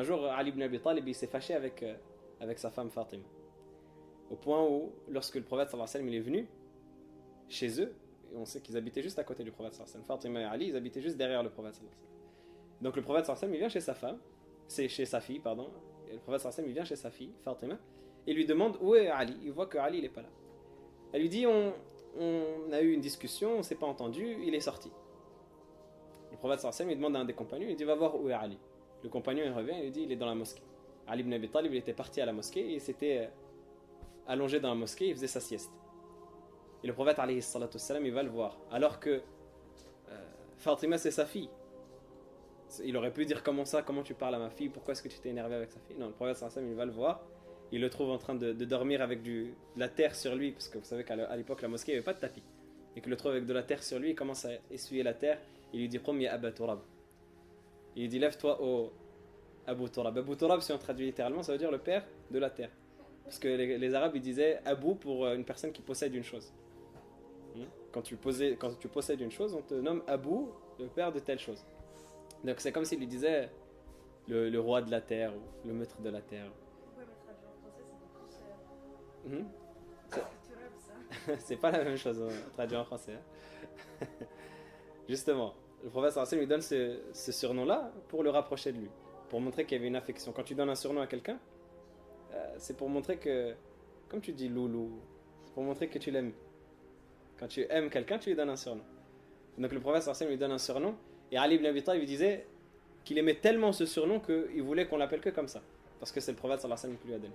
Un jour, Ali ibn Abi Talib il s'est fâché avec sa femme Fatima. Au point où, lorsque le prophète sallallahu alayhi wa sallam il est venu chez eux, et on sait qu'ils habitaient juste à côté du prophète sallallahu alayhi wa sallam, Fatima et Ali, ils habitaient juste derrière le prophète sallallahu alayhi wa sallam. Donc le prophète sallallahu alayhi wa sallam il vient chez sa femme, c'est chez sa fille, pardon, et le prophète sallallahu alayhi wa sallam il vient chez sa fille, Fatima, et lui demande où est Ali. Il voit que Ali il est pas là. Elle lui dit on a eu une discussion, on s'est pas entendu, il est sorti. Le prophète sallallahu alayhi wa sallam il demande à un des compagnons, il dit va voir où est Ali. Le compagnon il revient, il lui dit il est dans la mosquée. Ali ibn Abi Talib il était parti à la mosquée et il s'était allongé dans la mosquée, il faisait sa sieste. Et le prophète alayhi salatu wassalam, il va le voir. Alors que Fatima c'est sa fille. Il aurait pu dire comment ça, comment tu parles à ma fille, pourquoi est-ce que tu t'es énervé avec sa fille. Non, le prophète sallallahu alayhi wa sallam, il va le voir. Il le trouve en train de dormir avec de la terre sur lui, parce que vous savez qu'à l'époque la mosquée il n'y avait pas de tapis. Et qu'il le trouve avec de la terre sur lui, il commence à essuyer la terre. Il lui dit Qum ya Aba Turab. Il lui dit lève-toi au Abu Turab. Abu Turab, si on traduit littéralement, ça veut dire le père de la terre. Parce que les Arabes ils disaient Abu pour une personne qui possède une chose. Quand tu possèdes une chose, on te nomme Abu, le père de telle chose. Donc c'est comme s'il lui disait le roi de la terre ou le maître de la terre. Ouais, mais traduit en français, c'est plus. Mhm. Culturel, ça. C'est pas la même chose traduit en français. Hein. Justement, le prophète sallallahu alayhi wa sallam lui donne ce surnom-là pour le rapprocher de lui, pour montrer qu'il y avait une affection. Quand tu donnes un surnom à quelqu'un, c'est pour montrer que, comme tu dis loulou, c'est pour montrer que tu l'aimes. Quand tu aimes quelqu'un, tu lui donnes un surnom. Donc le prophète sallallahu alayhi wa sallam lui donne un surnom, et Ali ibn Abi Talib lui disait qu'il aimait tellement ce surnom qu'il voulait qu'on l'appelle que comme ça, parce que c'est le prophète sallallahu alayhi wa sallam qui lui a donné.